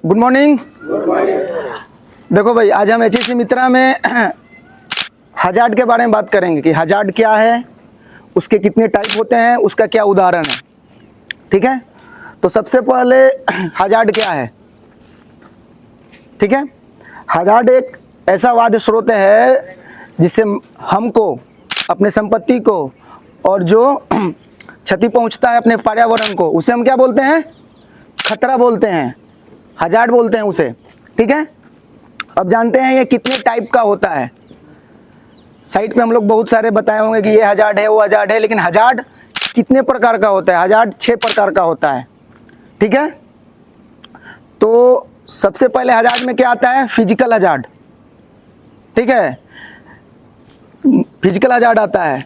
Good morning. देखो भाई, आज हम HSC मित्रा में हजार्ड के बारे में बात करेंगे कि हजार्ड क्या है, उसके कितने टाइप होते हैं, उसका क्या उदाहरण है। ठीक है, तो सबसे पहले हजार्ड क्या है। ठीक है, हजार्ड एक ऐसा वाद्य स्रोत है जिससे हमको, अपने संपत्ति को और जो क्षति पहुंचता है अपने पर्यावरण को, उसे हम क्या बोलते हैं, खतरा बोलते हैं, हजार्ड बोलते हैं उसे। ठीक है, अब जानते हैं ये कितने टाइप का होता है। साइट पे हम लोग बहुत सारे बताए होंगे कि ये हजार्ड है, वो हजार्ड है, लेकिन हजार्ड कितने प्रकार का होता है। हजार्ड 6 प्रकार का होता है। ठीक है, तो सबसे पहले हजार्ड में क्या आता है, फिजिकल हजार्ड। ठीक है, फिजिकल हजार्ड आता है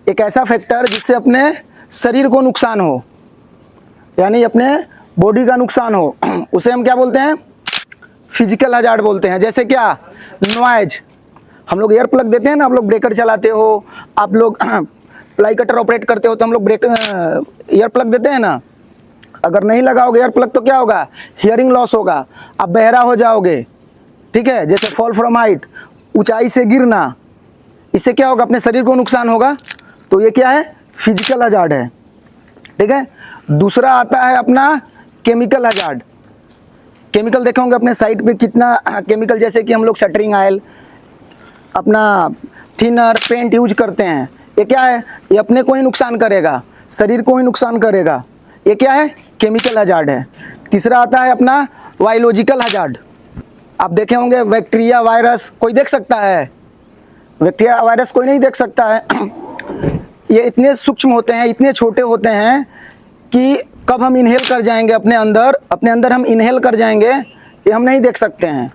एक ऐसा फैक्टर जिससे अपने शरीर को नुकसान हो, यानी अपने बॉडी का नुकसान हो, उसे हम क्या बोलते हैं, फिजिकल हजार्ड बोलते हैं। जैसे क्या, नॉइज। हम लोग एयर प्लग देते हैं ना, आप लोग ब्रेकर चलाते हो, आप लोग प्लाई कटर ऑपरेट करते हो तो हम लोग एयर प्लग देते हैं ना। अगर नहीं लगाओगे एयर प्लग तो क्या होगा, हियरिंग लॉस होगा, आप बहरा हो जाओगे। ठीक है, जैसे फॉल फ्रॉम हाइट, ऊंचाई से गिरना, इससे क्या होगा, अपने शरीर को नुकसान होगा। तो ये क्या है, फिजिकल हजार्ड है। ठीक है, दूसरा आता है अपना केमिकल हजार्ड। केमिकल देखे होंगे अपने साइट पे कितना केमिकल, जैसे कि हम लोग शटरिंग ऑयल, अपना थिनर, पेंट यूज करते हैं। ये क्या है, ये अपने को ही नुकसान करेगा, शरीर को ही नुकसान करेगा। ये क्या है, केमिकल हजार्ड है। तीसरा आता है अपना बायोलॉजिकल हजार्ड। आप देखे होंगे बैक्टीरिया, वायरस कोई देख सकता है, बैक्टीरिया वायरस कोई नहीं देख सकता है। ये इतने सूक्ष्म होते हैं, इतने छोटे होते हैं कि कब हम इनहेल कर जाएंगे अपने अंदर हम इनहेल कर जाएंगे, ये हम नहीं देख सकते हैं,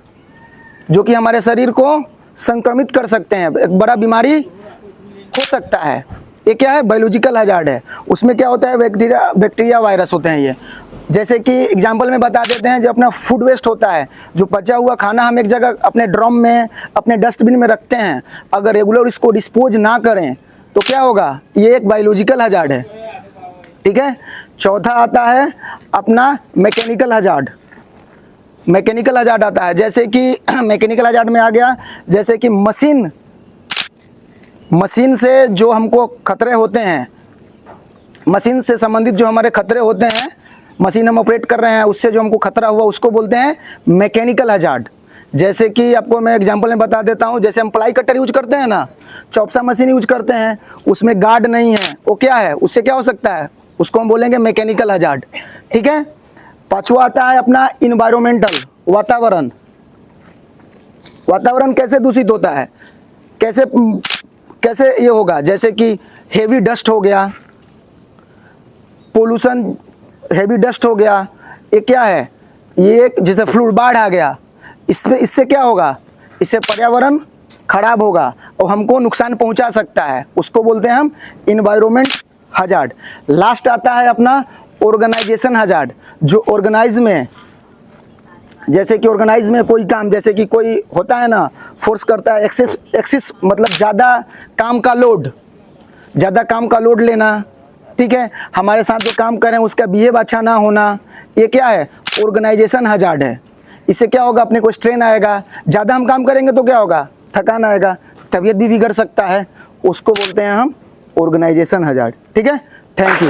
जो कि हमारे शरीर को संक्रमित कर सकते हैं, एक बड़ा बीमारी हो सकता है। ये क्या है, बायोलॉजिकल हजार्ड है। उसमें क्या होता है, बैक्टीरिया वायरस होते हैं ये। जैसे कि एग्जांपल में बता देते हैं, जो अपना फूड वेस्ट होता है, जो बचा हुआ खाना हम एक जगह अपने ड्रम में, अपने डस्टबिन में रखते हैं, अगर रेगुलर इसको डिस्पोज ना करें तो क्या होगा, ये एक बायोलॉजिकल हजार्ड है। ठीक है, चौथा आता है अपना मैकेनिकल हजार्ड। मैकेनिकल हजार्ड आता है, जैसे कि मैकेनिकल हजार्ड में आ गया, जैसे कि मशीन से जो हमको खतरे होते हैं, मशीन से संबंधित जो हमारे खतरे होते हैं, मशीन हम ऑपरेट कर रहे हैं, उससे जो हमको खतरा हुआ उसको बोलते हैं मैकेनिकल हजार्ड। जैसे कि आपको मैं एग्जांपल में बता देता हूं, जैसे हम प्लाई कटर यूज करते हैं ना, चॉपसा मशीन यूज करते हैं, उसमें गार्ड नहीं है, वो क्या है, उससे क्या हो सकता है, उसको हम बोलेंगे मैकेनिकल हजार्ड। ठीक है, पांचवा आता है अपना इन्वायरमेंटल, वातावरण। वातावरण कैसे दूषित होता है, कैसे ये होगा, जैसे कि हेवी डस्ट हो गया, पोल्यूशन, हेवी डस्ट हो गया, ये क्या है, ये जैसे फ्लूड, बाढ़ आ गया, इससे क्या होगा, इससे पर्यावरण खराब होगा और हमको नुकसान पहुंचा सकता है, उसको बोलते हैं हम इन्वायरमेंट हजार्ड। लास्ट आता है अपना ऑर्गेनाइजेशन हजार्ड, जो ऑर्गेनाइज में, जैसे कि ऑर्गेनाइज में कोई काम, जैसे कि कोई होता है ना, फोर्स करता है, एक्सेस मतलब ज़्यादा काम का लोड लेना। ठीक है, हमारे साथ जो काम करें उसका बिहेव अच्छा ना होना, ये क्या है, ऑर्गेनाइजेशन हजार्ड है। इससे क्या होगा, अपने को स्ट्रेन आएगा, ज़्यादा हम काम करेंगे तो क्या होगा, थकान आएगा, तबीयत भी बिगड़ सकता है, उसको बोलते हैं हम ऑर्गेनाइजेशन हजार्ड। ठीक है, थैंक यू।